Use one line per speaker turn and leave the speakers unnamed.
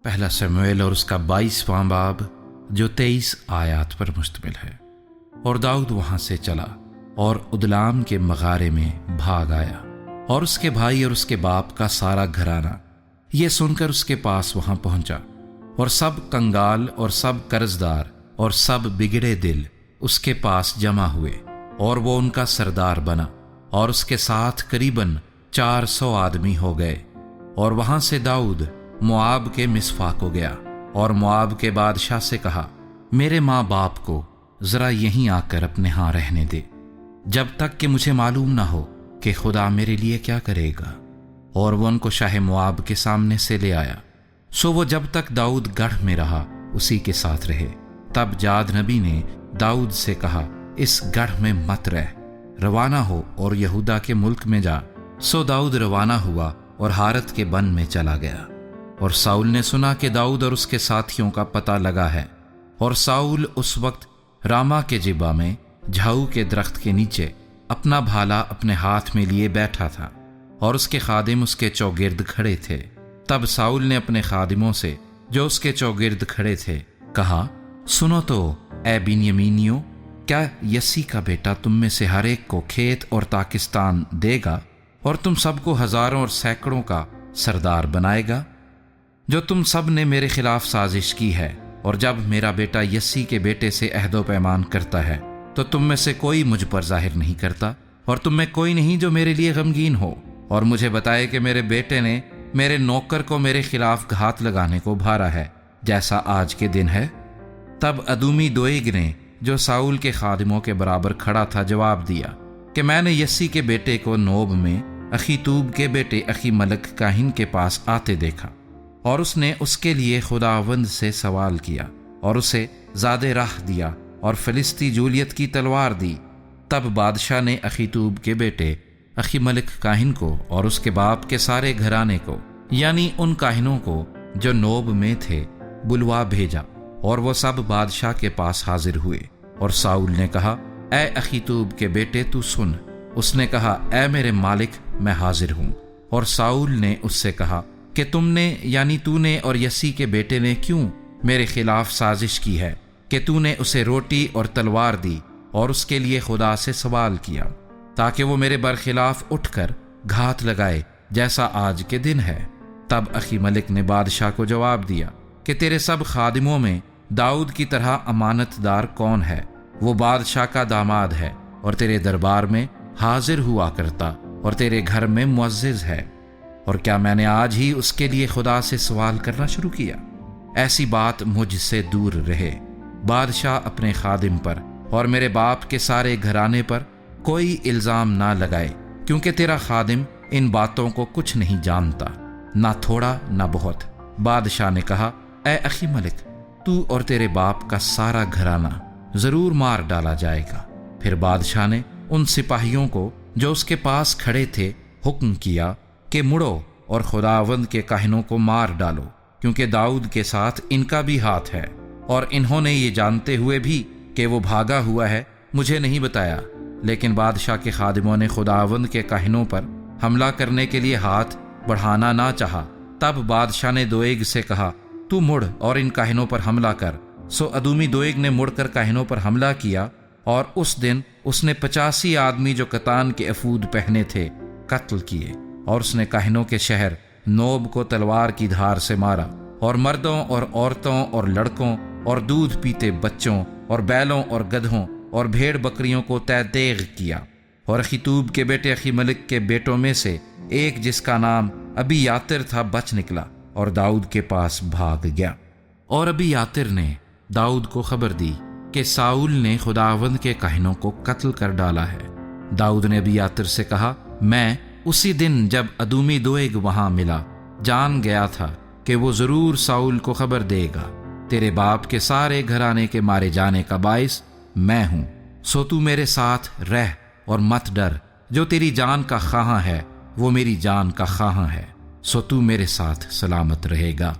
پہلا سموئیل اور اس کا 22واں باب جو 23 آیات پر مشتمل ہے۔ اور داؤد وہاں سے چلا اور ادلام کے مغارے میں بھاگ آیا، اور اس کے بھائی اور اس کے باپ کا سارا گھرانہ یہ سن کر اس کے پاس وہاں پہنچا، اور سب کنگال اور سب قرضدار اور سب بگڑے دل اس کے پاس جمع ہوئے، اور وہ ان کا سردار بنا، اور اس کے ساتھ قریباً 400 آدمی ہو گئے۔ اور وہاں سے داؤد موآب کے مصفا کو گیا، اور موآب کے بادشاہ سے کہا، میرے ماں باپ کو ذرا یہیں آ کر اپنے ہاں رہنے دے، جب تک کہ مجھے معلوم نہ ہو کہ خدا میرے لیے کیا کرے گا۔ اور وہ ان کو شاہ موآب کے سامنے سے لے آیا۔ سو وہ جب تک داؤد گڑھ میں رہا اسی کے ساتھ رہے۔ تب جاد نبی نے داؤد سے کہا، اس گڑھ میں مت رہ، روانہ ہو اور یہودا کے ملک میں جا۔ سو داؤد روانہ ہوا اور ہارت کے بن میں چلا گیا۔ اور ساؤل نے سنا کہ داؤد اور اس کے ساتھیوں کا پتہ لگا ہے، اور ساؤل اس وقت راما کے جبا میں جھاؤ کے درخت کے نیچے اپنا بھالا اپنے ہاتھ میں لیے بیٹھا تھا، اور اس کے خادم اس کے چوگرد کھڑے تھے۔ تب ساؤل نے اپنے خادموں سے جو اس کے چوگرد کھڑے تھے کہا، سنو تو اے بنیامینیوں، کیا یسی کا بیٹا تم میں سے ہر ایک کو کھیت اور تاکستان دے گا، اور تم سب کو ہزاروں اور سینکڑوں کا سردار بنائے گا؟ جو تم سب نے میرے خلاف سازش کی ہے، اور جب میرا بیٹا یسی کے بیٹے سے عہد و پیمان کرتا ہے تو تم میں سے کوئی مجھ پر ظاہر نہیں کرتا، اور تم میں کوئی نہیں جو میرے لیے غمگین ہو اور مجھے بتائے کہ میرے بیٹے نے میرے نوکر کو میرے خلاف گھات لگانے کو بھارا ہے، جیسا آج کے دن ہے۔ تب ادومی دویگ نے جو ساؤل کے خادموں کے برابر کھڑا تھا جواب دیا کہ میں نے یسی کے بیٹے کو نوب میں اخیتوب کے بیٹے اخی ملک کاہن کے پاس آتے دیکھا، اور اس نے اس کے لیے خداوند سے سوال کیا اور اسے زیادہ راہ دیا اور فلسطی جولیت کی تلوار دی۔ تب بادشاہ نے اخیتوب کے بیٹے اخی ملک کاہن کو اور اس کے باپ کے سارے گھرانے کو، یعنی ان کاہنوں کو جو نوب میں تھے، بلوا بھیجا، اور وہ سب بادشاہ کے پاس حاضر ہوئے۔ اور ساؤل نے کہا، اے اخیتوب کے بیٹے تو سن۔ اس نے کہا، اے میرے مالک میں حاضر ہوں۔ اور ساؤل نے اس سے کہا کہ تم نے یعنی تو نے اور یسی کے بیٹے نے کیوں میرے خلاف سازش کی ہے کہ تو نے اسے روٹی اور تلوار دی اور اس کے لیے خدا سے سوال کیا تاکہ وہ میرے برخلاف اٹھ کر گھات لگائے جیسا آج کے دن ہے۔ تب اخی ملک نے بادشاہ کو جواب دیا کہ تیرے سب خادموں میں داؤد کی طرح امانت دار کون ہے؟ وہ بادشاہ کا داماد ہے اور تیرے دربار میں حاضر ہوا کرتا اور تیرے گھر میں معزز ہے، اور کیا میں نے آج ہی اس کے لیے خدا سے سوال کرنا شروع کیا؟ ایسی بات مجھ سے دور رہے۔ بادشاہ اپنے خادم پر اور میرے باپ کے سارے گھرانے پر کوئی الزام نہ لگائے، کیونکہ تیرا خادم ان باتوں کو کچھ نہیں جانتا، نہ تھوڑا نہ بہت۔ بادشاہ نے کہا، اے اخی ملک، تو اور تیرے باپ کا سارا گھرانہ ضرور مار ڈالا جائے گا۔ پھر بادشاہ نے ان سپاہیوں کو جو اس کے پاس کھڑے تھے حکم کیا کہ مڑو اور خداوند کے کاہنوں کو مار ڈالو، کیونکہ داؤد کے ساتھ ان کا بھی ہاتھ ہے۔ اور انہوں نے یہ جانتے ہوئے بھی کہ وہ بھاگا ہوا ہے مجھے نہیں بتایا، لیکن بادشاہ کے خادموں نے خداوند کے کاہنوں پر حملہ کرنے کے لیے ہاتھ بڑھانا نہ چاہا۔ تب بادشاہ نے دویگ سے کہا، تو مڑ اور ان کاہنوں پر حملہ کر۔ سو ادومی دویگ نے مڑ کر کاہنوں پر حملہ کیا، اور اس دن اس نے 85 آدمی جو کتان کے افود پہنے تھے قتل کیے، اور اس نے کاہنوں کے شہر نوب کو تلوار کی دھار سے مارا، اور مردوں اور عورتوں اور لڑکوں اور دودھ پیتے بچوں اور بیلوں اور گدھوں اور بھیڑ بکریوں کو تہ تیغ کیا۔ اور اخیتوب کے بیٹے اخی ملک کے بیٹوں میں سے ایک جس کا نام ابی یاتر تھا بچ نکلا اور داؤد کے پاس بھاگ گیا۔ اور ابی یاتر نے داؤد کو خبر دی کہ ساؤل نے خداوند کے کاہنوں کو قتل کر ڈالا ہے۔ داؤد نے ابی یاتر سے کہا، میں اسی دن جب ادومی دویگ وہاں ملا جان گیا تھا کہ وہ ضرور ساؤل کو خبر دے گا۔ تیرے باپ کے سارے گھرانے کے مارے جانے کا باعث میں ہوں، سو تو میرے ساتھ رہ اور مت ڈر۔ جو تیری جان کا خواہاں ہے وہ میری جان کا خواہاں ہے، سو تو میرے ساتھ سلامت رہے گا۔